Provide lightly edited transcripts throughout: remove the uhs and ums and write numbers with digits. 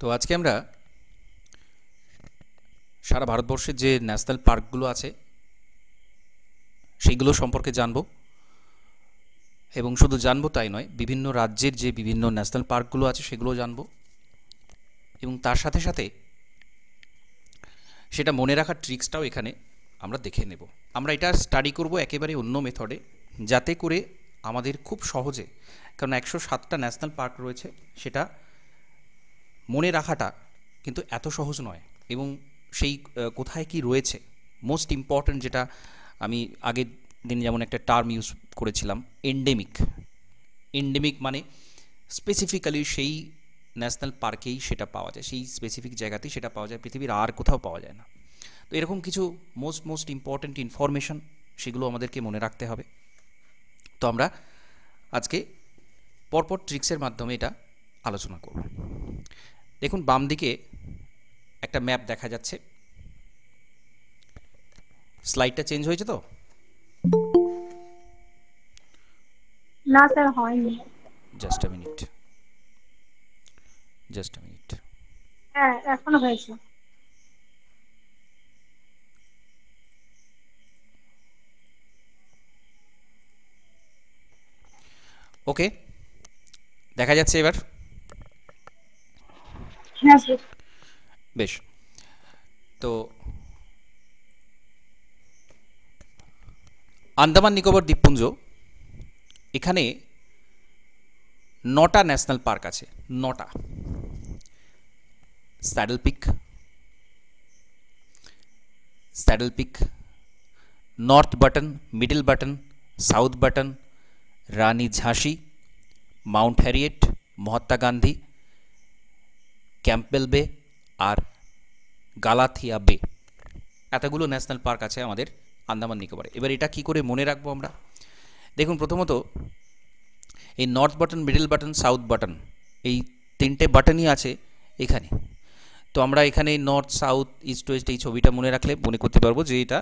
তো আজকে আমরা সারা ভারতবর্ষের যে ন্যাশনাল পার্কগুলো আছে সেইগুলো সম্পর্কে জানব, এবং শুধু জানবো তাই নয়, বিভিন্ন রাজ্যের যে বিভিন্ন ন্যাশনাল পার্কগুলো আছে সেগুলো জানব, এবং তার সাথে সাথে সেটা মনে রাখার ট্রিক্সটাও এখানে আমরা দেখে নেব। আমরা এটা স্টাডি করব একেবারে অন্য মেথডে, যাতে করে আমাদের খুব সহজে, কারণ 107টা ন্যাশনাল পার্ক রয়েছে, সেটা মনে রাখাটা কিন্তু এত সহজ নয়। এবং সেই কোথায় কি রয়েছে, মোস্ট ইম্পর্ট্যান্ট যেটা আমি আগের দিন যেমন একটা টার্ম ইউজ করেছিলাম, এন্ডেমিক। এন্ডেমিক মানে স্পেসিফিক্যালি সেই ন্যাশনাল পার্কেই সেটা পাওয়া যায়, সেই স্পেসিফিক জায়গাতেই সেটা পাওয়া যায়, পৃথিবীর আর কোথাও পাওয়া যায় না। তো এরকম কিছু মোস্ট ইম্পর্ট্যান্ট ইনফরমেশন, সেগুলো আমাদেরকে মনে রাখতে হবে। তো আমরা আজকে পরপর ট্রিক্সের মাধ্যমে এটা আলোচনা করব। দেখুন, বাম দিকে একটা ম্যাপ দেখা যাচ্ছে। স্লাইডটা চেঞ্জ হয়েছে তো? না স্যার, হয়নি। Just a minute, just a minute. হ্যাঁ, এখনো হয়েছে। ওকে, দেখা যাচ্ছে এবার? হ্যাঁ স্যার। বেশ। তো আন্দামান নিকোবর দ্বীপপুঞ্জ, এখানে 9টা ন্যাশনাল পার্ক আছে। 9টা। Saddle Peak, Saddle Peak, North Button, Middle Button, South Button, Rani ঝাঁসি, Mount Harriet, Mahatma Gandhi, Campbell Bay আর গালাথিয়া বে। এতগুলো ন্যাশনাল পার্ক আছে আমাদের আন্দামান নিকোবরে। এবার এটা কি করে মনে রাখবো আমরা? দেখুন, প্রথমত এই north Button, Middle Button, South button, এই তিনটে বাটনই আছে এখানে। তো আমরা এখানে নর্থ, সাউথ, ইস্ট, ওয়েস্ট এই ছবিটা মনে রাখলে মনে করতে পারবো যে এটা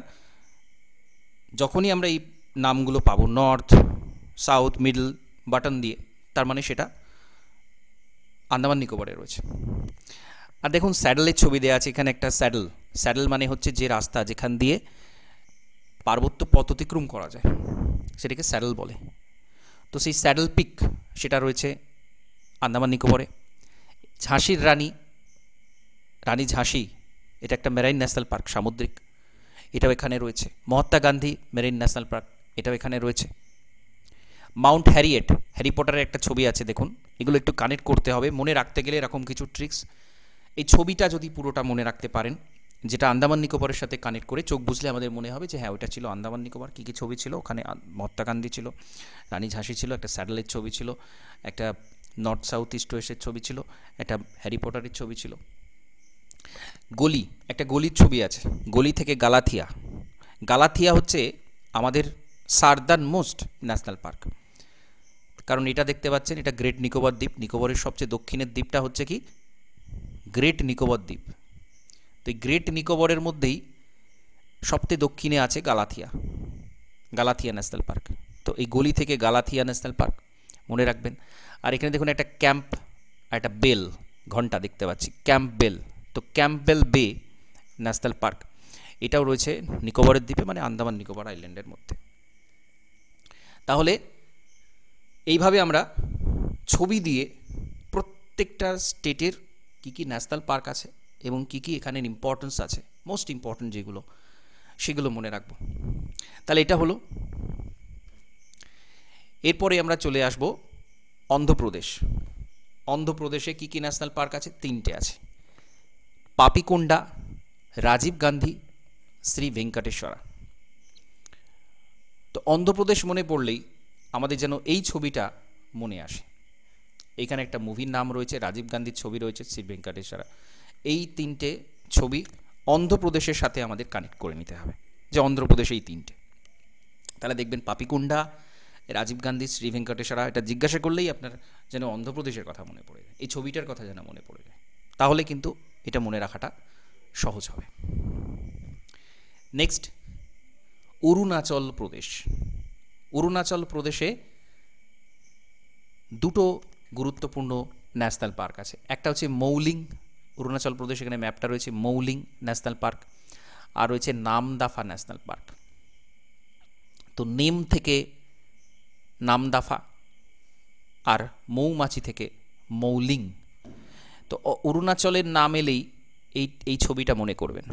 যখনই আমরা এই নামগুলো পাবো নর্থ, সাউথ, মিডল বাটন দিয়ে, তার মানে সেটা আন্দামান নিকোবরে রয়েছে। আর দেখুন, স্যাডেলের ছবি দেওয়া আছে এখানে, একটা স্যাডেল। স্যাডেল মানে হচ্ছে যে রাস্তা যেখান দিয়ে পার্বত্য পথ অতিক্রম করা যায়, সেটাকে স্যাডেল বলে। তো সেই স্যাডেল পিক সেটা রয়েছে আন্দামান নিকোবরে। ঝাঁসির রানী, রানী ঝাঁসি, এটা একটা মেরাইন ন্যাশনাল পার্ক, সামুদ্রিক, এটাও এখানে রয়েছে। Mahatma Gandhi marine national park, এটাও এখানে রয়েছে। মাউন্ট হ্যারিয়েট, হ্যারি পটারের একটা ছবি আছে, দেখুন। এগুলো একটু কানেক্ট করতে হবে মনে রাখতে গেলে, এরকম কিছু ট্রিক্স। এই ছবিটা যদি পুরোটা মনে রাখতে পারেন, যেটা আন্দামান নিকোবরের সাথে কানেক্ট করে চোখ বুঝলে আমাদের মনে হবে যে হ্যাঁ, ওটা ছিল আন্দামান নিকোবর। কী কী ছবি ছিল ওখানে? মহাত্মা গান্ধী ছিল, রানী ঝাঁসি ছিল, একটা স্যাটেলাইট ছবি ছিল, একটা নর্থ সাউথ ইস্ট ওয়েস্টের ছবি ছিল, একটা হ্যারি পটারের ছবি ছিল। গলি, একটা গলির ছবি আছে, গলি থেকে গালাথিয়া। গালাথিয়া হচ্ছে আমাদের সার্দার্ন মোস্ট ন্যাশনাল পার্ক, কারণ এটা দেখতে পাচ্ছেন, এটা গ্রেট নিকোবর দ্বীপ। নিকোবরের সবচেয়ে দক্ষিণের দ্বীপটা হচ্ছে কি? গ্রেট নিকোবর দ্বীপ। তো এই গ্রেট নিকোবরের মধ্যেই সবচেয়ে দক্ষিণে আছে গালাথিয়া, গালাথিয়া ন্যাশনাল পার্ক। তো এই গলি থেকে গালাথিয়া ন্যাশনাল পার্ক মনে রাখবেন। আর এখানে দেখুন একটা ক্যাম্প আর একটা বেল, ঘন্টা দেখতে পাচ্ছি, ক্যাম্প বেল। তো ক্যাম্পবেল বে ন্যাশনাল পার্ক, এটাও রয়েছে নিকোবরের দ্বীপে, মানে আন্দামান নিকোবর আইল্যান্ডের মধ্যে। তাহলে এইভাবে আমরা ছবি দিয়ে প্রত্যেকটা স্টেটের কী কী ন্যাশনাল পার্ক আছে এবং কী কী এখানের ইম্পর্টেন্স আছে, মোস্ট ইম্পর্টেন্ট যেগুলো, সেগুলো মনে রাখবো। তাহলে এটা হলো। এরপরে আমরা চলে আসব অন্ধ্রপ্রদেশ। অন্ধ্রপ্রদেশে কী কী ন্যাশনাল পার্ক আছে? 3টে আছে, পাপিকোন্ডা, রাজীব গান্ধী, শ্রী ভেঙ্কটেশ্বরা। তো অন্ধ্রপ্রদেশ মনে পড়লেই আমাদের যেন এই ছবিটা মনে আসে। এইখানে একটা মুভির নাম রয়েছে, রাজীব গান্ধীর ছবি রয়েছে, শ্রী ভেঙ্কটেশ্বরা। এই 3টে ছবি অন্ধ্রপ্রদেশের সাথে আমাদের কানেক্ট করে নিতে হবে, যে অন্ধ্রপ্রদেশে এই 3টে। তাহলে দেখবেন পাপিকুন্ডা, রাজীব গান্ধী, শ্রী ভেঙ্কটেশ্বরা, এটা জিজ্ঞাসা করলেই আপনার যেন অন্ধ্রপ্রদেশের কথা মনে পড়ে যায়, এই ছবিটার কথা যেন মনে পড়ে যায়। তাহলে কিন্তু এটা মনে রাখাটা সহজ হবে। নেক্সট, অরুণাচল প্রদেশ। অরুণাচল প্রদেশে দুটো গুরুত্বপূর্ণ ন্যাশনাল পার্ক আছে। একটা হচ্ছে মৌলিং অরুণাচল প্রদেশ, এখানে ম্যাপটা রয়েছে, মৌলিং ন্যাশনাল পার্ক, আর রয়েছে নামদাফা ন্যাশনাল পার্ক। তো নেম থেকে নামদাফা আর মৌমাছি থেকে মৌলিং। তো অরুণাচলের নাম এলেই এই ছবিটা মনে করবেন।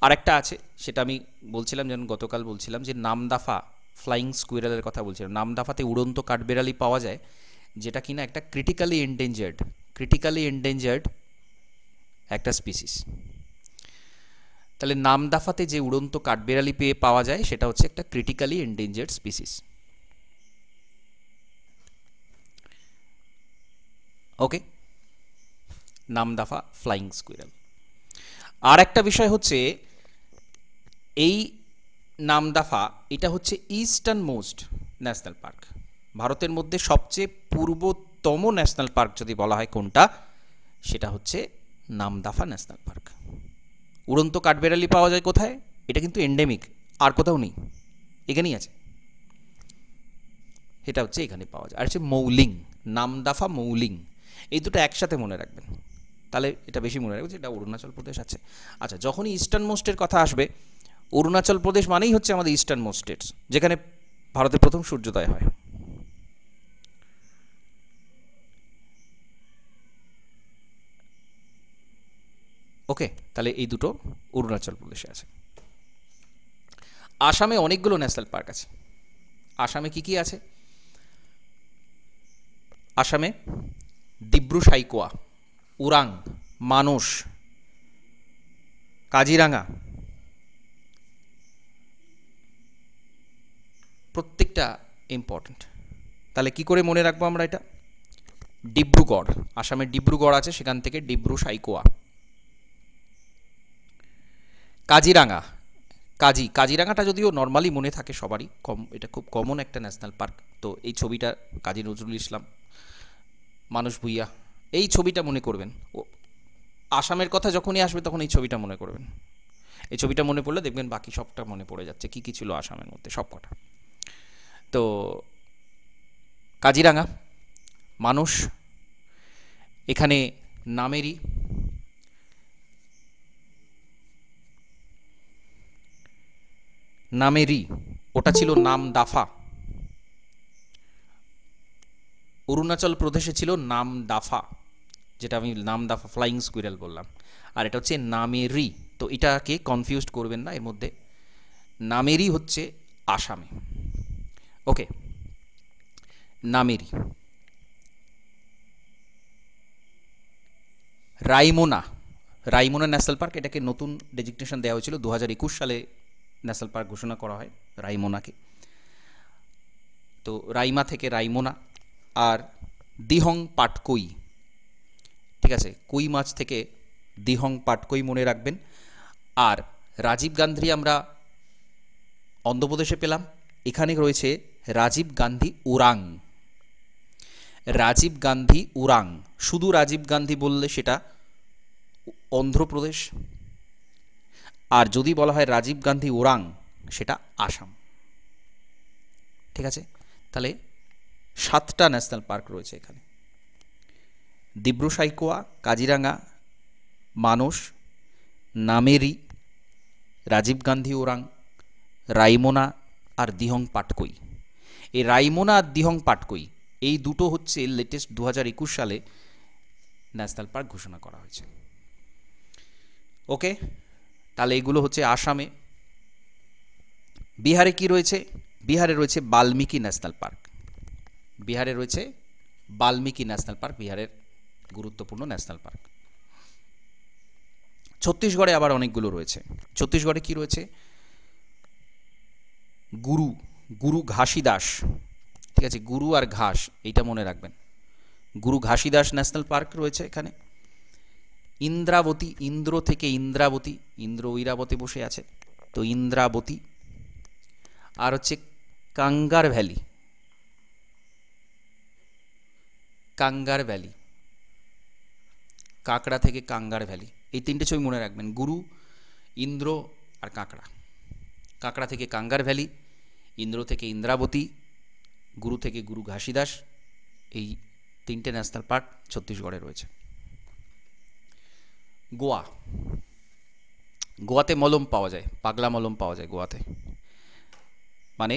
আরেকটা আছে, সেটা আমি বলছিলাম, যেমন গতকাল বলছিলাম যে নামদাফা ফ্লাইং স্কুইরেলের কথা বলছিলাম। নামদাফাতে উড়ন্ত কাঠবেড়ালি পাওয়া যায়, যেটা কিনা একটা ক্রিটিক্যালি এন্ডেঞ্জার্ড একটা স্পিসিস। তাহলে নামদাফাতে যে উড়ন্ত কাঠবেড়ালি পাওয়া যায় সেটা হচ্ছে একটা ক্রিটিক্যালি এন্ডেঞ্জার্ড স্পিসিস। ওকে, নামদাফা ফ্লাইং স্কুইরেল। আর একটা বিষয় হচ্ছে এই নামদাফা, এটা হচ্ছে ইস্টার্ন মোস্ট ন্যাশনাল পার্ক। ভারতের মধ্যে সবচেয়ে পূর্বতম ন্যাশনাল পার্ক যদি বলা হয় কোনটা, সেটা হচ্ছে নামদাফা ন্যাশনাল পার্ক। উড়ন্ত কাঠবেড়ালি পাওয়া যায় কোথায়? এটা কিন্তু এন্ডেমিক, আর কোথাও নেই, এখানেই আছে। এটা হচ্ছে এখানে পাওয়া যায়। আর হচ্ছে মৌলিং, নামদাফা মৌলিং, এই দুটো একসাথে মনে রাখবেন, তাহলে এটা বেশি মনে রাখবেন যে এটা অরুণাচল প্রদেশ আছে। আচ্ছা, যখনই ইস্টার্ন মোস্টের কথা আসবে, অরুণাচল প্রদেশ মানেই হচ্ছে আমাদের ইস্টার্ন মোস্ট স্টেটস, যেখানে ভারতের প্রথম সূর্যোদয় হয়। ওকে, তাহলে এই দুটো অরুণাচল প্রদেশে আছে। আসামে অনেকগুলো ন্যাশনাল পার্ক আছে। আসামে কি কি আছে? আসামে ডিব্রু সাইকোয়া, উরাং, মানস, কাজিরাঙ্গা, প্রত্যেকটা ইম্পর্টেন্ট। তাহলে কি করে মনে রাখবো আমরা এটা? ডিব্রুগড়, আসামের ডিব্রুগড় আছে, সেখান থেকে ডিব্রু সাইকোয়া। কাজিরাঙ্গা, কাজিরাঙ্গাটা যদিও নর্মালি মনে থাকে সবারই, এটা খুব কমন একটা ন্যাশনাল পার্ক। তো এই ছবিটা কাজী নজরুল ইসলাম, মানস ভুঁইয়া, এই ছবিটা মনে করবেন। ও আসামের কথা যখনই আসবে তখন এই ছবিটা মনে করবেন। এই ছবিটা মনে পড়লে দেখবেন বাকি সবটা মনে পড়ে যাচ্ছে, কি কি ছিল আসামের মধ্যে সব কটা। তো কাজিরাঙ্গা, মানস, এখানে নামেরি, ওটা ছিল নামদাফা। অরুণাচল প্রদেশে ছিল নামদাফা, যেটা আমি নামদাফা ফ্লাইং স্কুইরেল বললাম, আর এটা হচ্ছে নামেরি। তো এটাকে কনফিউজ করবেন না, এর মধ্যে নামেরি হচ্ছে আসামে। ওকে, নামেরি। রাইমোনা ন্যাশনাল পার্ক, এটাকে নতুন ডেজিগনেশন দেওয়া হয়েছিল 2021 সালে, ন্যাশনাল পার্ক ঘোষণা করা হয় রাইমোনাকে। তো রাইমা থেকে রাইমোনা। আর দিহং পাটকই, ঠিক আছে, কই মাছ থেকে দিহং পাটকই মনে রাখবেন। আর রাজীব গান্ধী আমরা অন্ধ্রপ্রদেশে পেলাম, এখানে রয়েছে রাজীব গান্ধী উরাং। রাজীব গান্ধী উরাং, শুধু রাজীব গান্ধী বললে সেটা অন্ধ্রপ্রদেশ, আর যদি বলা হয় রাজীব গান্ধী উরাং সেটা আসাম। ঠিক আছে, তাহলে 7টা ন্যাশনাল পার্ক রয়েছে এখানে: ডিব্রু সাইকোয়া, কাজিরাঙ্গা, মানস, নামেরি, রাজীব গান্ধী ওরাং, রাইমোনা আর দিহং পাটকই। এই রাইমোনা আর দিহং পাটকই এই দুটো হচ্ছে লেটেস্ট 2021 সালে ন্যাশনাল পার্ক ঘোষণা করা হয়েছে। ওকে, তাহলে এগুলো হচ্ছে আসামে। বিহারে কি রয়েছে? বিহারে রয়েছে বাল্মীকি ন্যাশনাল পার্ক। বিহারে রয়েছে বাল্মীকি ন্যাশনাল পার্ক, বিহারের গুরুত্বপূর্ণ ন্যাশনাল পার্ক। ছত্তিশগড়ে আবার অনেকগুলো রয়েছে। ছত্তিশগড়ে কি রয়েছে? গুরু ঘাসিদাস, ঠিক আছে, গুরু আর ঘাস এইটা মনে রাখবেন। গুরু ঘাসিদাস ন্যাশনাল পার্ক রয়েছে এখানে। ইন্দ্রাবতী, ইন্দ্র থেকে ইন্দ্রাবতী, ইন্দ্র ঐরাবতে বসে আছে, তো ইন্দ্রাবতী। আর হচ্ছে কাঙ্গার ভ্যালি, কাঙ্গার ভ্যালি, কাঁকড়া থেকে কাঙ্গার ভ্যালি, এই তিনটে ছবি মনে রাখবেন: গুরু, ইন্দ্র আর কাঁকড়া। কাঁকড়া থেকে কাঙ্গার ভ্যালি, ইন্দ্র থেকে ইন্দ্রাবতী, গুরু থেকে গুরু ঘাসিদাস, এই তিনটে ন্যাশনাল পার্ক ছত্তিশগড়ে রয়েছে। গোয়া, গোয়াতে মলম পাওয়া যায়, পাগলা মলম পাওয়া যায় গোয়াতে, মানে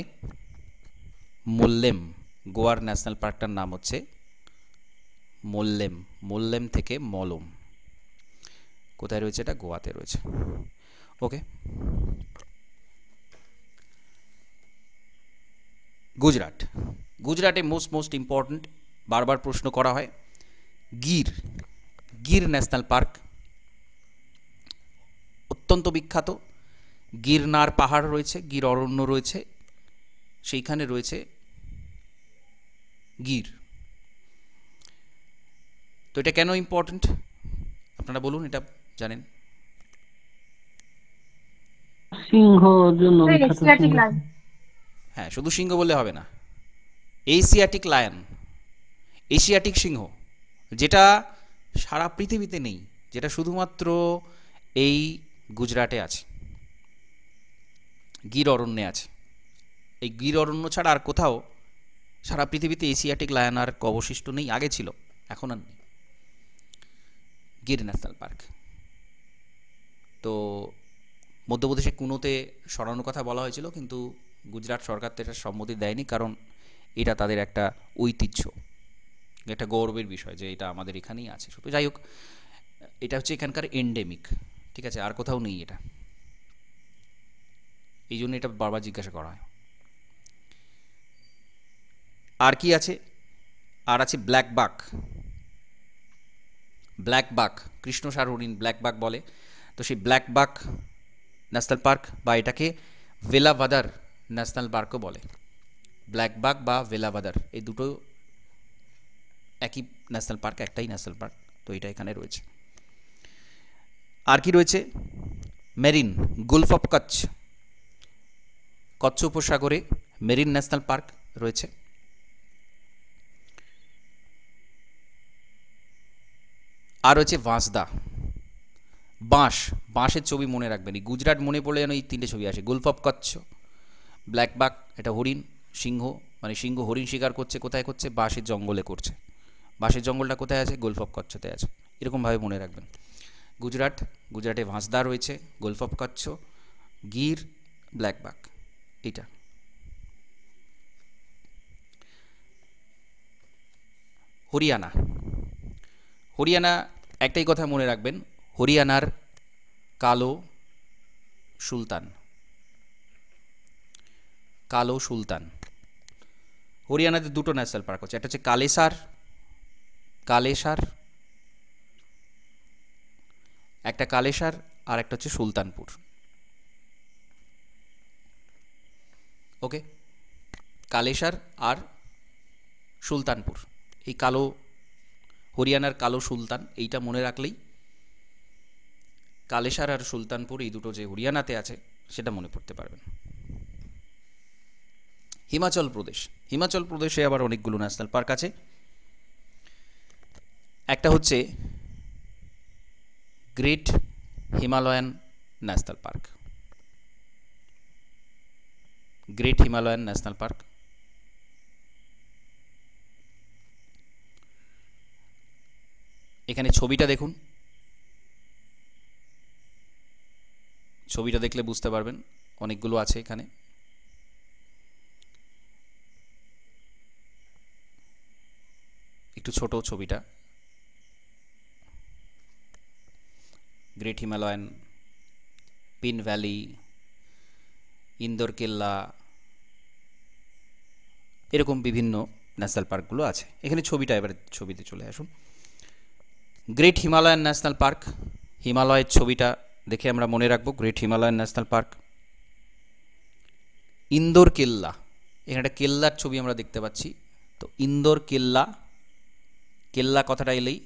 মোল্লেম। গোয়ার ন্যাশনাল পার্কটার নাম হচ্ছে মোল্লেম, মোল্লেম থেকে মলম। কোথায় রয়েছে এটা? গোয়াতে রয়েছে। ওকে, গুজরাট। গুজরাটে মোস্ট ইম্পর্ট্যান্ট, বারবার প্রশ্ন করা হয়, গির, গির ন্যাশনাল পার্ক অত্যন্ত বিখ্যাত। গিরনার পাহাড় রয়েছে, গির অরণ্য রয়েছে, সেইখানে রয়েছে গির। তো এটা কেন ইম্পর্ট্যান্ট আপনারা বলুন, এটা জানেন? সিংহর জন্য বিখ্যাত, এশিয়াটিক সিংহ। লাইন। হ্যাঁ, শুধু সিংহ বললে হবে না, এশিয়াটিক লায়ন, এশিয়াটিক সিংহ, যেটা সারা পৃথিবীতে নেই, যেটা শুধুমাত্র এই গুজরাটে আছে, গির অরণ্যে আছে। এই গির অরণ্য ছাড়া আর কোথাও সারা পৃথিবীতে এশিয়াটিক লায়ন আর অবশিষ্ট নেই, আগে ছিল, এখন আর নেই। Gir national park. তো মধ্যপ্রদেশে কুনোতে সরানোর কথা বলা হয়েছিল, কিন্তু গুজরাট সরকার তো এটা সম্মতি দেয়নি, কারণ এটা তাদের একটা ঐতিহ্য, একটা গৌরবের বিষয় যে এটা আমাদের এখানেই আছে শুধু। যাই হোক, এটা হচ্ছে এখানকার এন্ডেমিক, ঠিক আছে, আর কোথাও নেই এটা, এই জন্য এটা বারবার জিজ্ঞাসা করা হয়। আর কি আছে? আর আছে ব্ল্যাক বাক। ব্ল্যাক বাক, কৃষ্ণসার হরিণ ব্ল্যাক বাক বলে। তো সেই ব্ল্যাক বাক ন্যাশনাল পার্ক, বা এটাকে ভেলাভাদার ন্যাশনাল পার্কও বলে। ব্ল্যাক বাক বা ভেলাভাদার, এই দুটো একই ন্যাশনাল পার্ক, একটাই ন্যাশনাল পার্ক। তো এটা এখানে রয়েছে। আর কি রয়েছে? Marine, Gulf of Kutch, Kutch উপসাগরে মেরিন ন্যাশনাল পার্ক রয়েছে। আর রয়েছে বাঁশদা, বাঁশ, বাঁশের ছবি মনে রাখবেন, এই গুজরাট মনে পড়লে যেন এই তিনটে ছবি আসে। গুলফ অফ কচ্ছ, ব্ল্যাক বাক, এটা হরিণ, সিংহ, মানে সিংহ হরিণ শিকার করছে, কোথায় করছে? বাঁশের জঙ্গলে করছে। বাঁশের জঙ্গলটা কোথায় আছে? গুলফ অফ কচ্ছতে আছে। এরকমভাবে মনে রাখবেন। গুজরাট, গুজরাটে ভাঁসদা রয়েছে, গুলফ অফ কচ্ছ, গির, ব্ল্যাক বাক, এটা। হরিয়ানা, হরিয়ানা একটাই কথা মনে রাখবেন, হরিয়ানার কালো সুলতান, কালো সুলতান। হরিয়ানাতে দুটো ন্যাশনাল পার্ক আছে, একটা হচ্ছে কালেসার, কালেসার, একটা কালেসার, আর একটা হচ্ছে সুলতানপুর। ওকে, কালেসার আর সুলতানপুর, এই কালো, হরিয়ানার কালো সুলতান, এইটা মনে রাখলেই কালেসার আর সুলতানপুর, এই দুটো যে হরিয়ানাতে আছে সেটা মনে পড়তে পারবেন। হিমাচল প্রদেশ, হিমাচল প্রদেশে আবার অনেকগুলো ন্যাশনাল পার্ক আছে। একটা হচ্ছে great Himalayan national park, great Himalayan national park. এখানে ছবিটা দেখুন, ছবিটা দেখলে বুঝতে পারবেন, অনেকগুলো আছে এখানে। একটু ছোট ছবিটা, Great Himalayan, Pin Valley, Inderkilla, এরকম বিভিন্ন ন্যাশনাল পার্কগুলো আছে এখানে। ছবিটা এবারে ছবিতে চলে আসুন। গ্রেট হিমালয়ান ন্যাশনাল পার্ক, হিমালয়ের ছবিটা দেখে আমরা মনে রাখবো Great Himalayan national park. Inderkilla, এখানে একটা কেল্লার ছবি আমরা দেখতে পাচ্ছি, তো ইন্দোর কেল্লা, কেল্লা কথাটা এলেই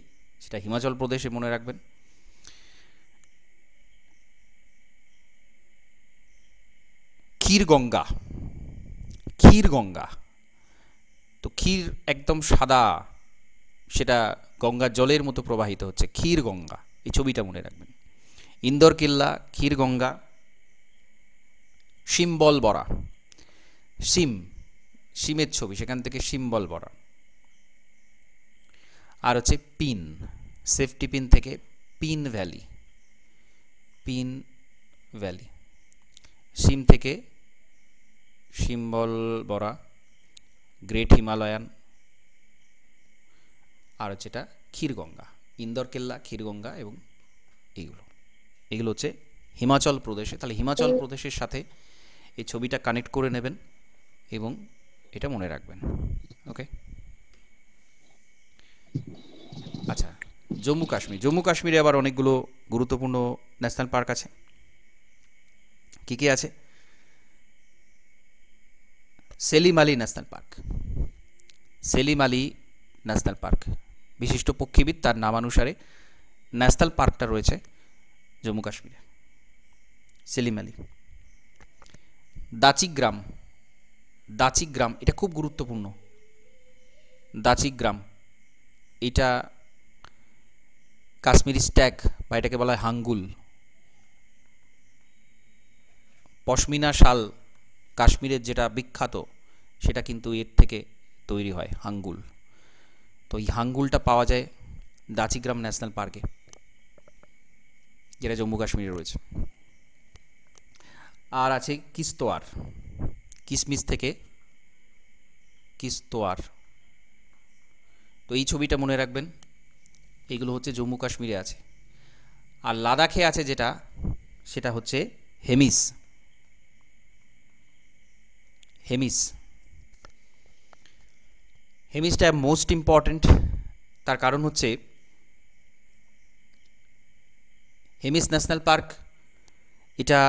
সেটা হিমাচল প্রদেশে মনে রাখবেন। ক্ষীরগঙ্গা, ক্ষীরগঙ্গা, তো ক্ষীর একদম সাদা, সেটা গঙ্গার জলের মতো প্রবাহিত হচ্ছে, ক্ষীরগঙ্গা, এই ছবিটা মনে রাখবেন। ইন্দোর কেল্লা, ক্ষীরগঙ্গা। সিম্বল বরা, সিম, সিমের ছবি, সেখান থেকে সিম্বল বরা। আর হচ্ছে পিন, সেফটি পিন থেকে পিন ভ্যালি, কাস্পিয়ান ভ্যালি, সিম থেকে সিম্বল বরা, গ্রেট হিমালয়ান, আর হচ্ছে এটা ক্ষীরগঙ্গা, ইন্দর কেল্লা, ক্ষীরগঙ্গা এবং এগুলো হচ্ছে হিমাচল প্রদেশে। তাহলে হিমাচল প্রদেশের সাথে এই ছবিটা কানেক্ট করে নেবেন এবং এটা মনে রাখবেন। ওকে, আচ্ছা, জম্মু কাশ্মীর। জম্মু কাশ্মীরে আবার অনেকগুলো গুরুত্বপূর্ণ ন্যাশনাল পার্ক আছে। কি কি আছে? Salim Ali national park, Salim Ali national park, বিশিষ্ট পক্ষীবিদ, তার নামানুসারে ন্যাশনাল পার্কটা রয়েছে জম্মু কাশ্মীরে, সেলিম আলী। দাচিগ্রাম, দাচিগ্রাম এটা খুব গুরুত্বপূর্ণ। দাচিগ্রাম এটা কাশ্মীরি স্ট্যাগ বা এটাকে বলা হয় হাঙ্গুল। পশমিনা শাল কাশ্মীরের যেটা বিখ্যাত সেটা কিন্তু এর থেকে তৈরি হয়, হাঙ্গুল। তো এই হাঙ্গুলটা পাওয়া যায় দাচিগ্রাম ন্যাশনাল পার্কে, যেটা জম্মু কাশ্মীরে রয়েছে। আর আছে কিস্তোয়ার, কিসমিস থেকে কিস্তোয়ার। তো এই ছবিটা মনে রাখবেন, এইগুলো হচ্ছে জম্মু কাশ্মীরে আছে। আর লাদাখে আছে যেটা, সেটা হচ্ছে হেমিস, হেমিস। হেমিসটা মোস্ট ইম্পর্ট্যান্ট, তার কারণ হচ্ছে হেমিস ন্যাশনাল পার্ক এটা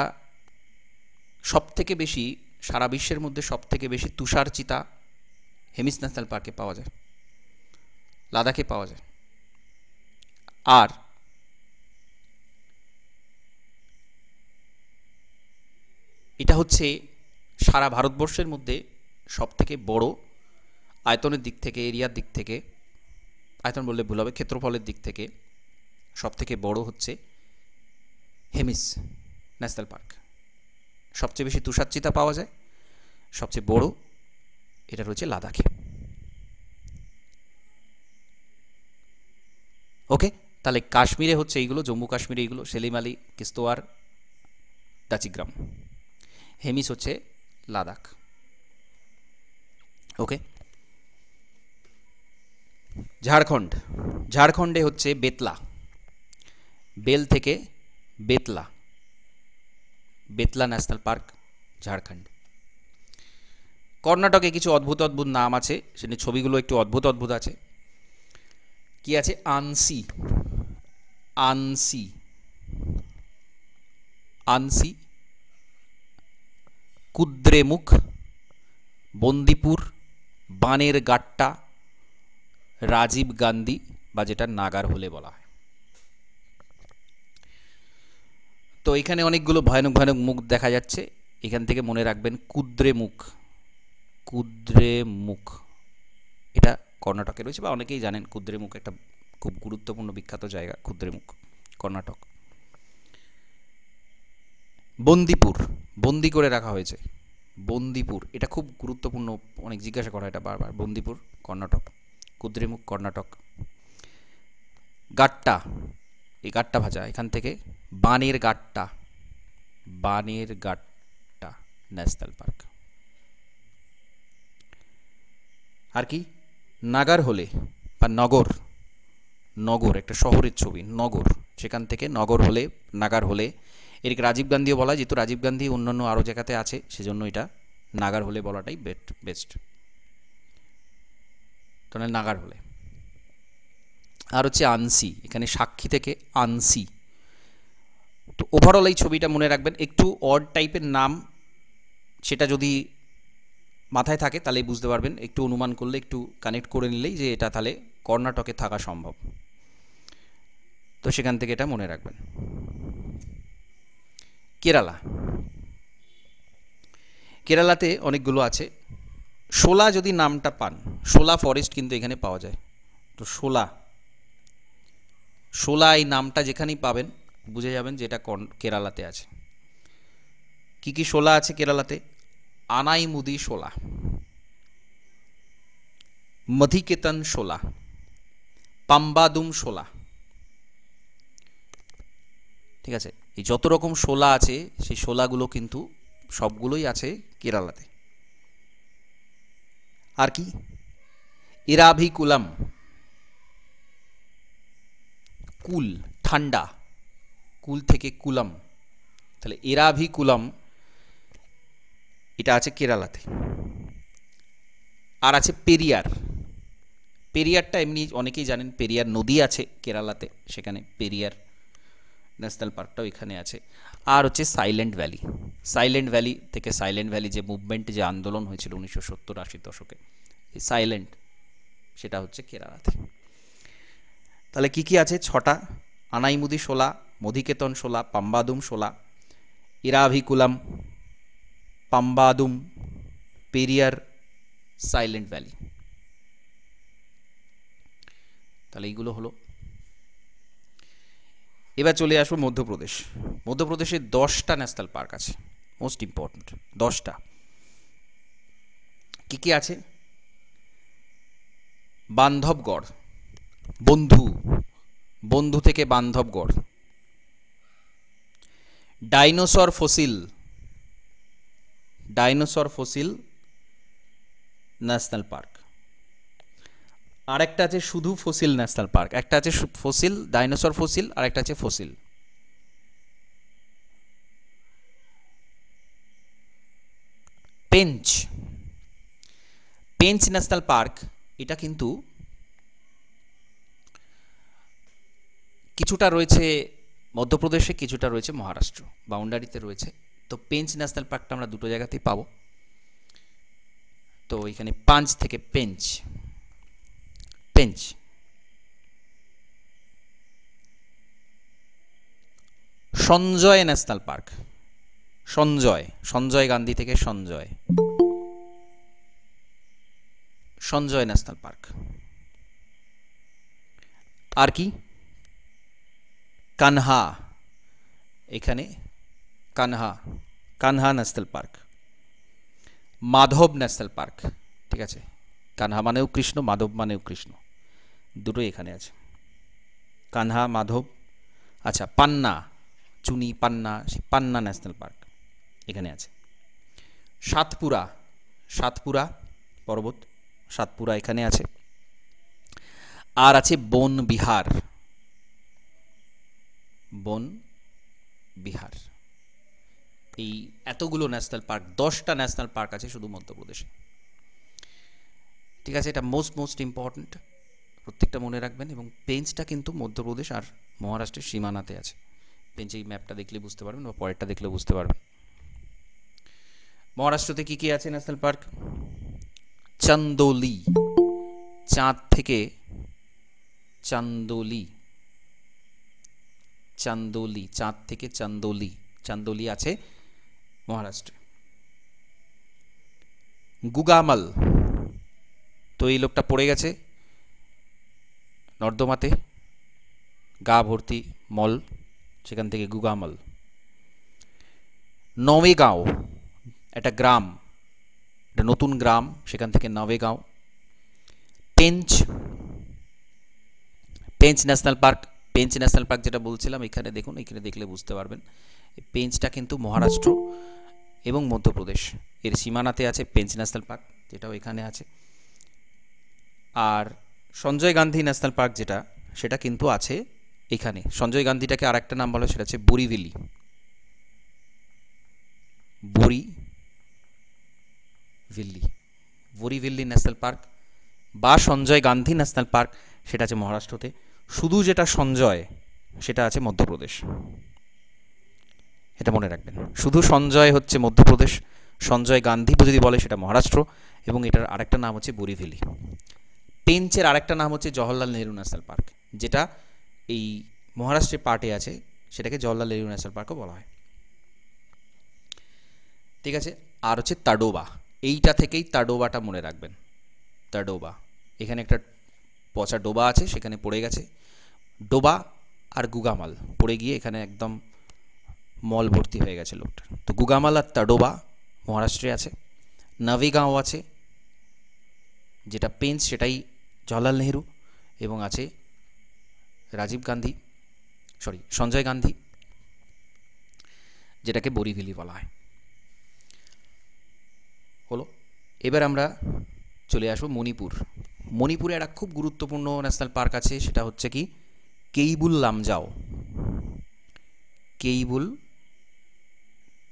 সবথেকে বেশি, সারা বিশ্বের মধ্যে সবথেকে বেশি তুষার চিতা হেমিস ন্যাশনাল পার্কে পাওয়া যায়, লাদাখে পাওয়া যায়। আর এটা হচ্ছে সারা ভারতবর্ষের মধ্যে সবথেকে বড় আয়তনের দিক থেকে, এরিয়ার দিক থেকে, আয়তন বললে ভুল হবে, ক্ষেত্রফলের দিক থেকে সবথেকে বড় হচ্ছে হেমিস ন্যাশনাল পার্ক। সবচেয়ে বেশি তুষারচিতা পাওয়া যায়, সবচেয়ে বড় এটা রয়েছে লাদাখে। ওকে, তাহলে কাশ্মীরে হচ্ছে এইগুলো, জম্মু কাশ্মীরে এইগুলো, সেলিম আলী, কিস্তোয়ার, দাচিগ্রাম। হেমিস হচ্ছে লাদাখ। ওকে, ঝাড়খণ্ড, ঝাড়খণ্ডে হচ্ছে বেতলা, বেল থেকে বেতলা, বেতলা ন্যাশনাল পার্ক, ঝাড়খণ্ড। কর্ণাটকে কিছু অদ্ভুত অদ্ভুত নাম আছে, সেখানে ছবিগুলো একটু অদ্ভুত অদ্ভুত আছে। কি আছে? আনসি, আনসি, আনসি, কুদ্রেমুখ, বন্দিপুর, বানের গাট্টা, রাজীব গান্ধী বা যেটা নাগার হলে বলা হয়। তো এখানে অনেকগুলো ভয়ানক ভয়ানক মুখ দেখা যাচ্ছে, এখান থেকে মনে রাখবেন কুদ্রেমুখ, কুদ্রেমুখ এটা কর্ণাটকে রয়েছে, বা অনেকেই জানেন কুদ্রেমুখ একটা খুব গুরুত্বপূর্ণ বিখ্যাত জায়গা, কুদ্রেমুখ, কর্ণাটক। বন্দিপুর, বন্দি করে রাখা হয়েছে, বন্দিপুর এটা খুব গুরুত্বপূর্ণ, অনেক জিজ্ঞাসা করা এটা বারবার। বন্দিপুর কর্ণাটক, কুদ্রেমুখ কর্ণাটক। গাট্টা, এই গাট্টা ভাজা, এখান থেকে বানের গাট্টা, বানের গাট্টা ন্যাশনাল পার্ক। আর কি? নাগার হলে বা নগর, নগর একটা শহরের ছবি, নগর, সেখান থেকে নগর হলে, নাগার হলে। এটাকে রাজীব গান্ধীও বলা হয়, যেহেতু রাজীব গান্ধী অন্যান্য আরও জায়গাতে আছে সেজন্য এটা নাগার হলে বলাটাই বেস্ট। তাহলে নাগার হলে। আর হচ্ছে আনসি, এখানে সাক্ষী থেকে আনসি। তো ওভারঅল এই ছবিটা মনে রাখবেন, একটু অড টাইপের নাম, সেটা যদি মাথায় থাকে তাহলে বুঝতে পারবেন, একটু অনুমান করলে, একটু কানেক্ট করে নিলেই যে এটা তাহলে কর্ণাটকে থাকা সম্ভব। তো সেখান থেকে এটা মনে রাখবেন। কেরালা, কেরালাতে অনেকগুলো আছে। শোলা যদি নামটা পান, শোলা ফরেস্ট কিন্তু এখানে পাওয়া যায়। তো শোলা, শোলা এই নামটা যেখানেই পাবেন বুঝে যাবেন যে এটা কেরালাতে আছে। কি কি শোলা আছে কেরালাতে? আনাইমুদি শোলা, মধিকেতন শোলা, পাম্বাদুম শোলা, ঠিক আছে। এই যত রকম শোলা আছে সেই শোলাগুলো কিন্তু সবগুলোই আছে কেরালাতে। আর কি, ইরাভিকুলাম, কুল ঠান্ডা, কুল থেকে কুলাম, তাহলে ইরাভিকুলাম এটা আছে কেরালাতে। আর আছে পেরিয়ার, পেরিয়ারটা এমনি অনেকেই জানেন, পেরিয়ার নদী আছে কেরালাতে, সেখানে পেরিয়ার ন্যাশনাল পার্কটাও এখানে আছে। আর হচ্ছে সাইলেন্ট ভ্যালি, সাইলেন্ট ভ্যালি থেকে সাইলেন্ট ভ্যালি যে মুভমেন্ট, যে আন্দোলন হয়েছিল 1970-80 দশকে, এই সাইলেন্ট, সেটা হচ্ছে কেরালাতে। তাহলে কি কি আছে? 6টা, আনাইমুদি শোলা, মধিকেতন শোলা, পাম্বাদুম শোলা, ইরাভিকুলাম, পাম্বাদুম, পেরিয়ার, সাইলেন্ট ভ্যালি। তাহলে এইগুলো হলো। এবার চলে আসবো মধ্যপ্রদেশ। মধ্যপ্রদেশে 10টা ন্যাশনাল পার্ক আছে, মোস্ট ইম্পর্টেন্ট 10টা। কি কি আছে? বান্ধবগড়, বন্ধু, বন্ধু থেকে Bandhavgarh. Dinosaur fossil, dinosaur fossil national park. আর একটা আছে শুধু ফসিল ন্যাশনাল পার্ক, একটা আছে ফসিল, ডাইনোসর ফসিল, আর একটা আছে fossil. Pench, Pench national park, এটা কিন্তু কিছুটা রয়েছে মধ্যপ্রদেশে, কিছুটা রয়েছে মহারাষ্ট্র, বাউন্ডারিতে রয়েছে। তো পেঞ্চ ন্যাশনাল পার্কটা আমরা দুটো জায়গাতেই পাবো। তো এখানে পাঞ্চ থেকে পেঞ্চ, পেঞ্চ। সঞ্জয় ন্যাশনাল পার্ক, সঞ্জয়, সঞ্জয় গান্ধী থেকে সঞ্জয়, সঞ্জয় ন্যাশনাল পার্ক। আর কি? কানহা, এখানে Kanha, Kanha national park. Madhav national park, ঠিক আছে, কানহা মানেও কৃষ্ণ, মাধব মানেও কৃষ্ণ, দুটোই এখানে আছে, কানহা মাধব। আচ্ছা, পান্না, চুনি পান্না, পান্না ন্যাশনাল পার্ক এখানে আছে। সাতপুরা, সাতপুরা পর্বত, সাতপুরা এখানে আছে। আর আছে বন বিহার, বন বিহার। এই এতগুলো ন্যাশনাল পার্ক, 10টা ন্যাশনাল পার্ক আছে শুধু মধ্যপ্রদেশে। ঠিক আছে, এটা মোস্ট ইম্পর্টেন্ট, প্রত্যেকটা মনে রাখবেন। এবং পেঞ্চটা কিন্তু মধ্যপ্রদেশ আর মহারাষ্ট্রের সীমানাতে আছে। পেঞ্চ এই ম্যাপটা দেখলে বুঝতে পারবেন, বা পরেরটা দেখলে বুঝতে পারবেন। মহারাষ্ট্রতে কি কি আছে ন্যাশনাল পার্ক? চান্দোলি, চাঁদ থেকে চান্দোলি, চান্দোলি, চাঁদ থেকে চান্দোলি, চান্দোলি আছে মহারাষ্ট্রে। গুগামাল, তো এই লোকটা পড়ে গেছে নর্দমাতে, গা ভর্তি মল, সেখান থেকে গুগামাল। নওয়েগাঁও, একটা গ্রাম, একটা নতুন গ্রাম, সেখান থেকে Navegaon. Pench, Pench national park, Pench national park যেটা বলছিলাম, এখানে দেখুন, এখানে দেখলে বুঝতে পারবেন। পেঞ্চটা কিন্তু মহারাষ্ট্র এবং মধ্যপ্রদেশ এর সীমানাতে আছে পেঞ্চ ন্যাশনাল পার্ক, যেটাও এখানে আছে। আর সঞ্জয় গান্ধী ন্যাশনাল পার্ক যেটা, সেটা কিন্তু আছে এখানে। সঞ্জয় গান্ধীটাকে আর একটা নাম বলা হয়, সেটা হচ্ছে বোরিভিলি, বোরিভিল্লি, বোরিভিল্লি ন্যাশনাল পার্ক বা সঞ্জয় গান্ধী ন্যাশনাল পার্ক, সেটা আছে মহারাষ্ট্রতে। শুধু যেটা সঞ্জয়, সেটা আছে মধ্যপ্রদেশ, এটা মনে রাখবেন। শুধু সঞ্জয় হচ্ছে মধ্যপ্রদেশ, সঞ্জয় গান্ধী যদি বলে সেটা মহারাষ্ট্র, এবং এটার আরেকটা নাম হচ্ছে বোরিভিলি। পেঞ্চের আরেকটা নাম হচ্ছে জওহরলাল নেহরু ন্যাশনাল পার্ক, যেটা এই মহারাষ্ট্রের পার্টে আছে, সেটাকে জওহরলাল নেহরু ন্যাশনাল পার্কও বলা হয়। ঠিক আছে, আর হচ্ছে তাডোবা, এইটা থেকেই তাডোবাটা মনে রাখবেন। তাডোবা, এখানে একটা পচা ডোবা আছে, সেখানে পড়ে গেছে ডোবা, আর গুগামাল পড়ে গিয়ে এখানে একদম মল ভর্তি হয়ে গেছে লোকটা। তো গুগামাল আর তাডোবা মহারাষ্ট্রে আছে। নওয়েগাঁও আছে, যেটা পেঞ্চ, সেটাই জওহরলাল নেহরু, এবং আছে রাজীব গান্ধী, সঞ্জয় গান্ধী। যেটাকে বোরিভিলি বলা হয়। হলো, এবার আমরা চলে আসবো মণিপুর। মণিপুরে একটা খুব গুরুত্বপূর্ণ ন্যাশনাল পার্ক আছে, সেটা হচ্ছে কি কেইবুল লামজাও। কেইবুল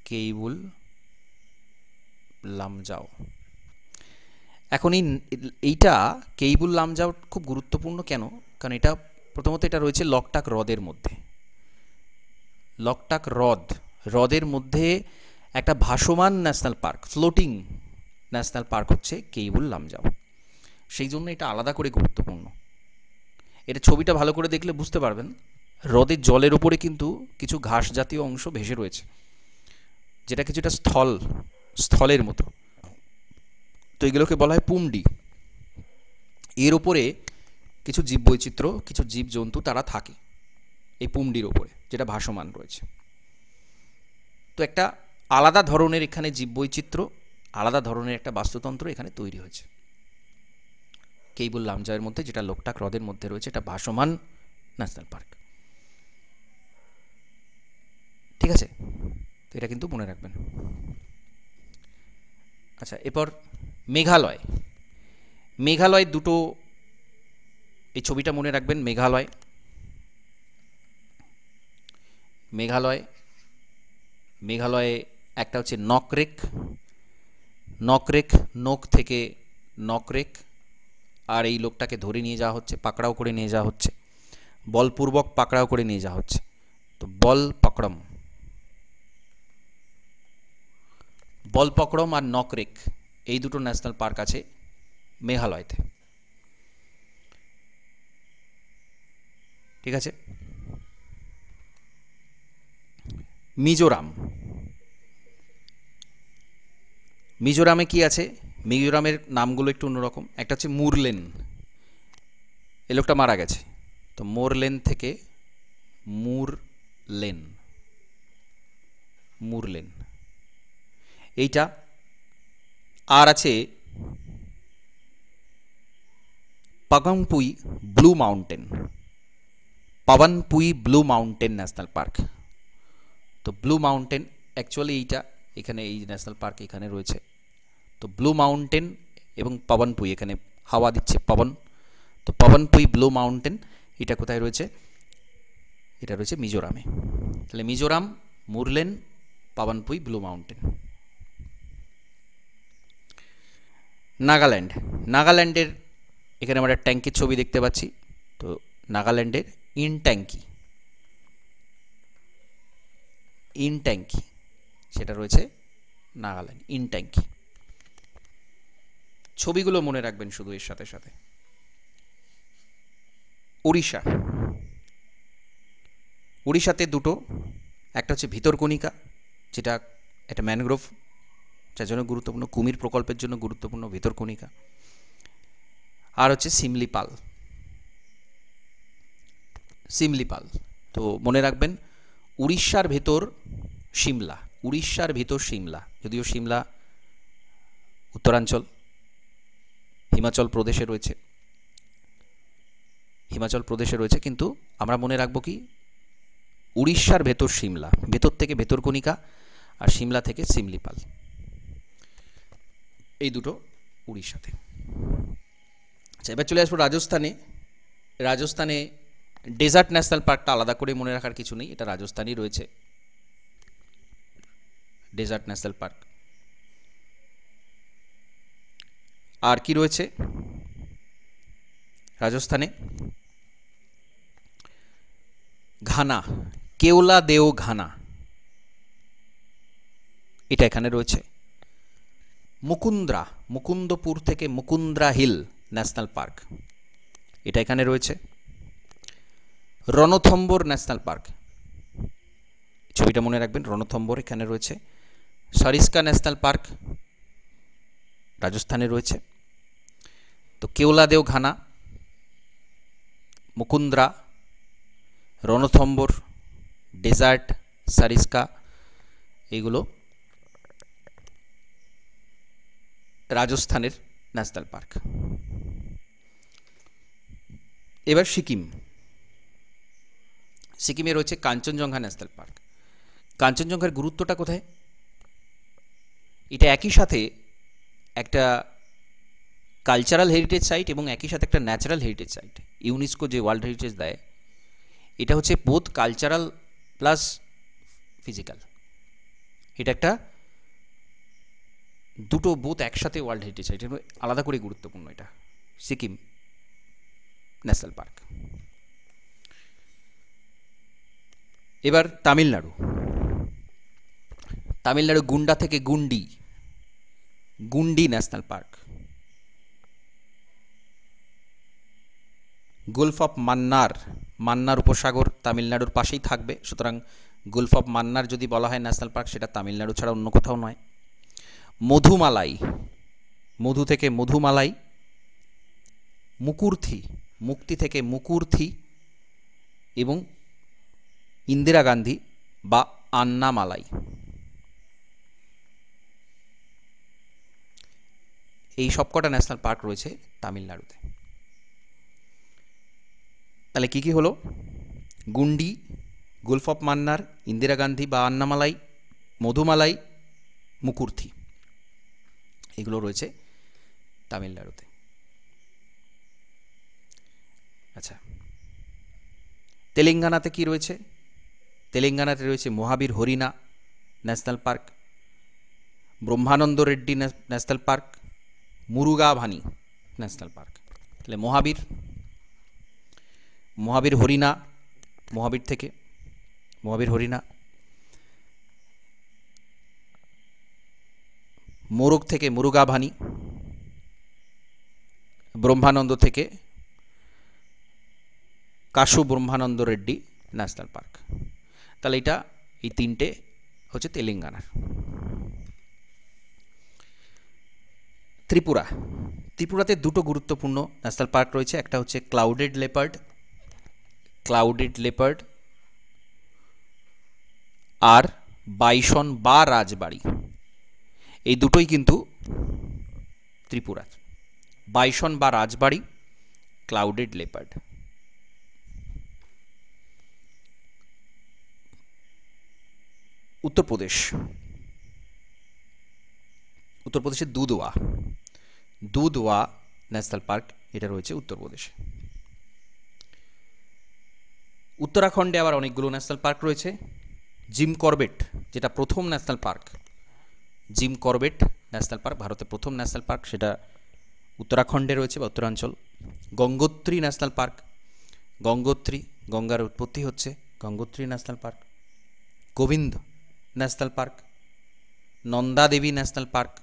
কেইবুল লামজাও। এখন এইটা কেইবুল লামজাও খুব গুরুত্বপূর্ণ কেন? কারণ এটা প্রথমত এটা রয়েছে লকটাক হ্রদের মধ্যে। লকটাক হ্রদের মধ্যে একটা ভাসমান national park, floating national park হচ্ছে কেইবুল লামজাও। সেই জন্য এটা আলাদা করে গুরুত্বপূর্ণ। এটা ছবিটা ভালো করে দেখলে বুঝতে পারবেন, হ্রদের জলের উপরে কিন্তু কিছু ঘাস জাতীয় অংশ ভেসে রয়েছে, যেটা কিছুটা স্থলের মতো। তো এগুলোকে বলা হয় পুমডি। এর ওপরে কিছু জীববৈচিত্র্য, কিছু জীবজন্তু তারা থাকে এই পুমডির ওপরে, যেটা ভাসমান রয়েছে। তো একটা আলাদা ধরনের এখানে জীববৈচিত্র্য, আলাদা ধরনের একটা বাস্তুতন্ত্র এখানে তৈরি হয়েছে কেইবুল লামজাওয়ের মধ্যে, যেটা লোকটাক হ্রদের মধ্যে রয়েছে। এটা ভাসমান ন্যাশনাল পার্ক। ঠিক আছে, তো এটা কিন্তু মনে রাখবেন। আচ্ছা, এরপর মেঘালয়। মেঘালয় দুটো, এই ছবিটা মনে রাখবেন। মেঘালয়ে একটা হচ্ছে নকরেক। নোক থেকে নকরেক, আর এই লোকটাকে ধরে নিয়ে যাওয়া হচ্ছে, পাকড়াও করে নিয়ে যাওয়া হচ্ছে, বলপূর্বক পাকড়াও করে নিয়ে যাওয়া হচ্ছে। তো বলপকড়ম আর নকরেক, এই দুটো ন্যাশনাল পার্ক আছে মেঘালয়তে। ঠিক আছে, মিজোরামে কি আছে? মিজোরামের নামগুলো একটু অন্যরকম। একটা হচ্ছে মুরলেন, এ লোকটা মারা গেছে, তো মোরলেন থেকে মুরলেন এইটা। আর আছে পাভানপুই ব্লু মাউন্টেন ন্যাশনাল পার্ক। তো ব্লু মাউন্টেন অ্যাকচুয়ালি এইটা এখানে, এই ন্যাশনাল পার্ক এখানে রয়েছে। তো ব্লু মাউন্টেন এবং পাবনপুই, এখানে হাওয়া দিচ্ছে পবন। তো পাবনপুই ব্লু মাউন্টেন, এটা কোথায় রয়েছে? এটা রয়েছে মিজোরামে। তাহলে মিজোরাম, মুরলেন, পাবনপুই, ব্লু মাউন্টেন। নাগাল্যান্ডের এখানে আমরা ট্যাঙ্কির ছবি দেখতে পাচ্ছি। তো নাগাল্যান্ডের ইনট্যাঙ্কি সেটা রয়েছে নাগাল্যান্ড, ইনট্যাঙ্কি। ছবিগুলো মনে রাখবেন শুধু এর সাথে সাথে। উড়িষ্যাতে দুটো, একটা হচ্ছে ভিতরকণিকা, যেটা একটা ম্যানগ্রোভ, যার জন্য গুরুত্বপূর্ণ, কুমির প্রকল্পের জন্য গুরুত্বপূর্ণ ভিতরকণিকা। আর হচ্ছে সিমলিপাল। তো মনে রাখবেন, উড়িষ্যার ভেতর সিমলা, যদিও সিমলা উত্তরাঞ্চল হিমাচল প্রদেশে রয়েছে, কিন্তু আমরা মনে রাখবো কি উড়িষ্যার ভেতর সিমলা, ভেতর থেকে ভেতরকণিকা, আর সিমলা থেকে সিমলিপাল, এই দুটো উড়িষ্যাতে। আচ্ছা, এবার চলে আসবো রাজস্থানে ডেজার্ট ন্যাশনাল পার্কটা আলাদা করে মনে রাখার কিছু নেই, এটা রাজস্থানই রয়েছে, ডেজার্ট ন্যাশনাল পার্ক। আর কি রয়েছে রাজস্থানে? ঘানা, কেওলাদেও ঘানা, এটা এখানে রয়েছে। মুকুন্দপুর থেকে মুকুন্দ্রা হিল ন্যাশনাল পার্ক, এটা এখানে রয়েছে। রণথম্বর ন্যাশনাল পার্ক, ছবিটা মনে রাখবেন, রণথম্বর এখানে রয়েছে। সরিস্কা ন্যাশনাল পার্ক রাজস্থানে রয়েছে। তো কেওলাদেও ঘানা, মুকুন্দ্রা, রণথম্বর, ডেজার্ট, সরিস্কা, এগুলো রাজস্থানের ন্যাশনাল পার্ক। এবার সিকিমে রয়েছে কাঞ্চনজঙ্ঘা ন্যাশনাল পার্ক। কাঞ্চনজঙ্ঘার গুরুত্বটা কোথায়? এটা একই সাথে একটা কালচারাল হেরিটেজ সাইট এবং একই সাথে একটা ন্যাচারাল হেরিটেজ সাইট। ইউনেস্কো যে ওয়ার্ল্ড হেরিটেজ দেয়, এটা হচ্ছে বোথ কালচারাল প্লাস ফিজিক্যাল। এটা একটা দুটো বোথ একসাথে ওয়ার্ল্ড হেরিটেজ সাইট, আলাদা করে গুরুত্বপূর্ণ এটা সিকিম ন্যাশনাল পার্ক। এবার তামিলনাড়ু। তামিলনাড়ু গুন্ডা থেকে গুন্ডি, গুন্ডি ন্যাশনাল পার্ক। গুলফ অফ মান্নার, মান্নার উপসাগর তামিলনাড়ুর পাশেই থাকবে, সুতরাং গুলফ অফ মান্নার যদি বলা হয় ন্যাশনাল পার্ক, সেটা তামিলনাড়ু ছাড়া অন্য কোথাও নয়। মধুমালাই, মধু থেকে মধুমালাই। মুকুর্থি, মুক্তি থেকে মুকুর্থি এবং ইন্দিরা গান্ধী বা আন্নামালাই। এই সবকটা ন্যাশনাল পার্ক রয়েছে তামিলনাড়ুতে। তাহলে কি কি হলো? গুন্ডি, গুলফ অফ মান্নার, ইন্দিরা গান্ধী বা আন্নামালাই, মধুমালাই, মুকুর্থি, এগুলো রয়েছে তামিলনাড়ুতে। আচ্ছা, তেলেঙ্গানাতে কি রয়েছে? তেলেঙ্গানাতে রয়েছে Mahavir Harina national park, Brahmananda Reddy national park, Mrugavani national park. তাহলে মহাবীর, মহাবীর হরিণা, মহাবীর থেকে মহাবীর হরিণা। মোরগ থেকে মুরুগাভানি, ব্রহ্মানন্দ থেকে কাশু ব্রহ্মানন্দ রেড্ডি ন্যাশনাল পার্ক। তাহলে এটা এই তিনটে হচ্ছে তেলেঙ্গানার। ত্রিপুরা, ত্রিপুরাতে দুটো গুরুত্বপূর্ণ ন্যাশনাল পার্ক রয়েছে। একটা হচ্ছে ক্লাউডেড লেপার্ড, ক্লাউডেড লেপার্ড, আর বাইসন বা রাজবাড়ি। এই দুটোই কিন্তু ত্রিপুরার। বাইসন বা রাজবাড়ি, ক্লাউডেড লেপার্ড। উত্তরপ্রদেশ, উত্তরপ্রদেশের দুধওয়া, দুধওয়া ন্যাশনাল পার্ক, এটা রয়েছে উত্তরপ্রদেশে। উত্তরাখণ্ডে আবার অনেকগুলো ন্যাশনাল পার্ক রয়েছে। জিম করবেট, যেটা প্রথম national park, Jim Corbett national park ভারতের প্রথম ন্যাশনাল পার্ক, সেটা উত্তরাখণ্ডে রয়েছে বা উত্তরাঞ্চল। গঙ্গোত্রী ন্যাশনাল পার্ক, গঙ্গোত্রী, গঙ্গার উৎপত্তি হচ্ছে, Gangotri national park. Govind national park, Nanda Devi national park,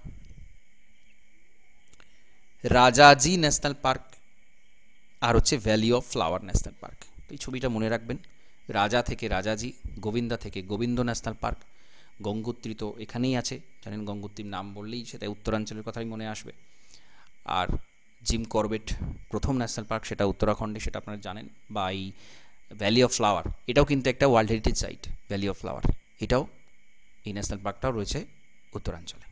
Rajaji national park, আর হচ্ছে Valley of Flower national park. এই ছবিটা মনে রাখবেন, রাজা থেকে রাজাজি, গোবিন্দা থেকে গোবিন্দ ন্যাশনাল পার্ক। গঙ্গোত্রী তো এখানেই আছে, জানেন গঙ্গোত্রীর নাম বললেই সেটা উত্তরাঞ্চলের কথাই মনে আসবে। আর জিম করবেট প্রথম ন্যাশনাল পার্ক, সেটা উত্তরাখণ্ডে, সেটা আপনারা জানেন। বা এই ভ্যালি অফ ফ্লাওয়ার, এটাও কিন্তু একটা world heritage site, valley of flower, এটাও, এই ন্যাশনাল পার্কটাও রয়েছে উত্তরাঞ্চলে।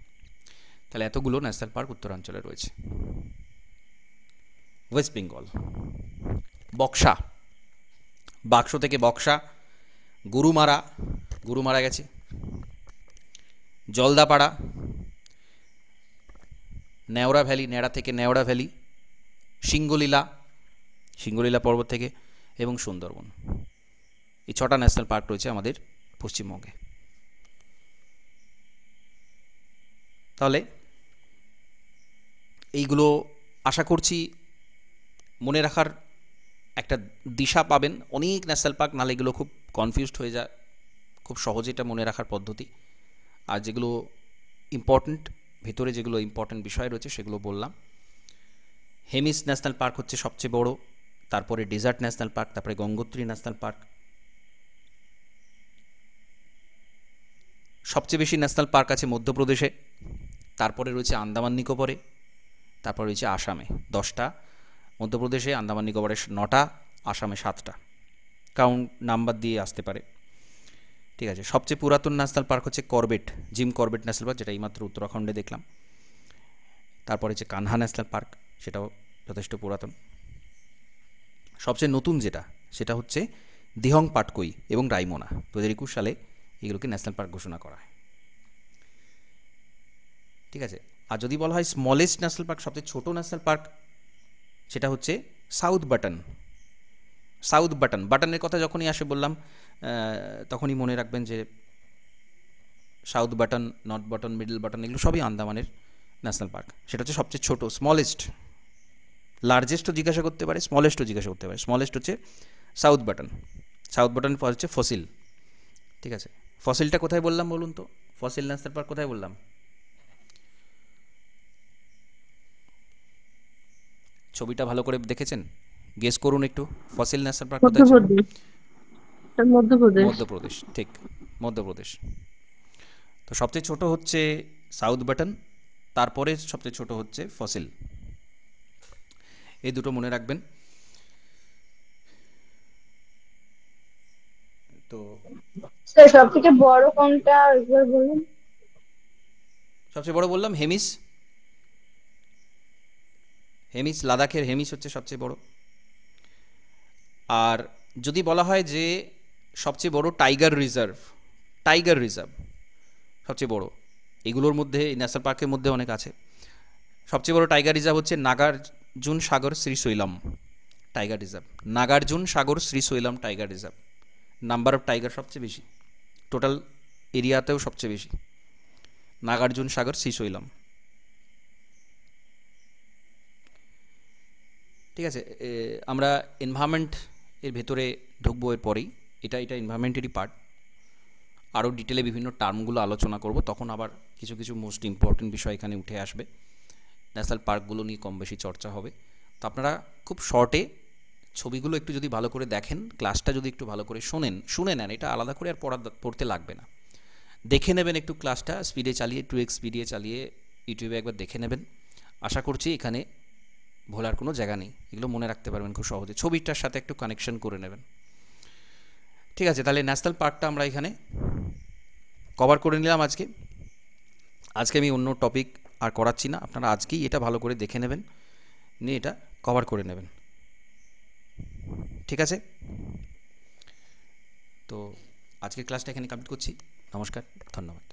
তাহলে এতগুলো ন্যাশনাল পার্ক উত্তরাঞ্চলে রয়েছে। ওয়েস্ট বেঙ্গল, বক্সা, বাক্স থেকে বক্সা, গরুমারা, গরুমারা গেছে, জলদাপাড়া, নেওড়া ভ্যালি, নেড়া থেকে নেওড়া ভ্যালি, সিঙ্গলীলা, সিঙ্গলীলা পর্বত থেকে, এবং সুন্দরবন। এই 6টা ন্যাশনাল পার্ক রয়েছে আমাদের পশ্চিমবঙ্গে। তাহলে এইগুলো আশা করছি মনে রাখার একটা দিশা পাবেন। অনেক ন্যাশনাল পার্ক, নাহলে এগুলো খুব কনফিউজড হয়ে যায়। খুব সহজে এটা মনে রাখার পদ্ধতি। আর যেগুলো ইম্পর্ট্যান্ট, ভেতরে যেগুলো ইম্পর্ট্যান্ট বিষয় রয়েছে সেগুলো বললাম। হেমিস ন্যাশনাল পার্ক হচ্ছে সবচেয়ে বড়, তারপরে ডেজার্ট ন্যাশনাল পার্ক, তারপরে গঙ্গোত্রী ন্যাশনাল পার্ক। সবচেয়ে বেশি ন্যাশনাল পার্ক আছে মধ্যপ্রদেশে, তারপরে রয়েছে আন্দামান নিকোবরে, তারপর রয়েছে আসামে 10টা, মধ্যপ্রদেশে আন্দামান নিকোবরে 9টা, আসামে 7টা, কাউন্ট নাম্বার দিয়ে আসতে পারে। ঠিক আছে। সবচেয়ে পুরাতন ন্যাশনাল পার্ক হচ্ছে Corbett, gym Corbett national park, যেটা এইমাত্র উত্তরাখণ্ডে দেখলাম। তারপরে হচ্ছে কানহা ন্যাশনাল পার্ক, সেটাও যথেষ্ট পুরাতন। সবচেয়ে নতুন যেটা, সেটা হচ্ছে দিহং পাটকই এবং রাইমোনা। 2021 সালে এগুলোকে ন্যাশনাল পার্ক ঘোষণা করা হয়। ঠিক আছে, আর যদি বলা হয় স্মলেস্ট ন্যাশনাল পার্ক, সবচেয়ে ছোট ন্যাশনাল পার্ক, সেটা হচ্ছে সাউথ বাটন। সাউথ বাটন, বাটনের কথা যখনই আসে বললাম তখনই মনে রাখবেন যে south button, north Button, Middle button এগুলো সবই আন্দামানের ন্যাশনাল পার্ক। সেটা হচ্ছে সবচেয়ে ছোট, স্মলেস্ট। লার্জেস্টও জিজ্ঞাসা করতে পারে, স্মলেস্টও জিজ্ঞাসা করতে পারে। স্মলেস্ট হচ্ছে সাউথ বাটন। সাউথ বাটনের পর হচ্ছে ফসিল। ঠিক আছে, ফসিলটা কোথায় বললাম বলুন তো? ফসিল ন্যাশনাল পার্ক কোথায় বললাম? ছবিটা ভালো করে দেখেছেন? গেস করুন একটু, ফসিল ন্যাশনাল পার্ক কোথায় ছিল? মধ্যপ্রদেশ। মধ্যপ্রদেশ। মধ্যপ্রদেশ, ঠিক, মধ্যপ্রদেশ। তো সবচেয়ে ছোট হচ্ছে সাউথ বাটন, তারপরে সবচেয়ে ছোট হচ্ছে ফসিল। এই দুটো মনে রাখবেন। তো স্যার সব থেকে বড় কোনটা একবার বলুন? সবচেয়ে বড় বললাম হেমিস। হেমিস, লাদাখের হেমিস হচ্ছে সবচেয়ে বড়। আর যদি বলা হয় যে সবচেয়ে বড় টাইগার রিজার্ভ, টাইগার রিজার্ভ সবচেয়ে বড়, এগুলোর মধ্যে ন্যাশনাল পার্কের মধ্যে অনেক আছে। সবচেয়ে বড় টাইগার রিজার্ভ হচ্ছে Nagarjuna Sagar Srisailam tiger reserve. Nagarjuna Sagar Srisailam tiger reserve. Number of tiger সবচেয়ে বেশি, টোটাল এরিয়াতেও সবচেয়ে বেশি, নাগার্জুন সাগর শ্রীশৈলম। ঠিক আছে, আমরা এনভায়রনমেন্ট এর ভেতরে ঢুকবো এর পরেই। এটা এনভায়রনমেন্টেরই পার্ট। আরও ডিটেলে বিভিন্ন টার্মগুলো আলোচনা করব, তখন আবার কিছু কিছু মোস্ট ইম্পর্টেন্ট বিষয় এখানে উঠে আসবে। ন্যাশনাল পার্কগুলো নিয়ে কম বেশি চর্চা হবে। তো আপনারা খুব শর্টে ছবিগুলো একটু যদি ভালো করে দেখেন, ক্লাসটা যদি একটু ভালো করে শুনে নেন, এটা আলাদা করে আর পড়তে লাগবে না, দেখে নেবেন একটু ক্লাসটা স্পিডে চালিয়ে, 2x স্পিডে চালিয়ে ইউটিউবে একবার দেখে নেবেন। আশা করছি এখানে ভোলার কোনো জায়গা নেই, এগুলো মনে রাখতে পারবেন খুব সহজে, ছবিটার সাথে একটু কানেকশন করে নেবেন। ঠিক আছে, তাহলে ন্যাশনাল পার্কটা আমরা এখানে কভার করে নিলাম আজকে। আজকে আমি অন্য টপিক আর করাচ্ছি না, আপনারা আজকেই এটা ভালো করে দেখে নেবেন, নিয়ে এটা কভার করে নেবেন। ঠিক আছে, তো আজকের ক্লাসটা এখানে কমপ্লিট করছি। নমস্কার, ধন্যবাদ।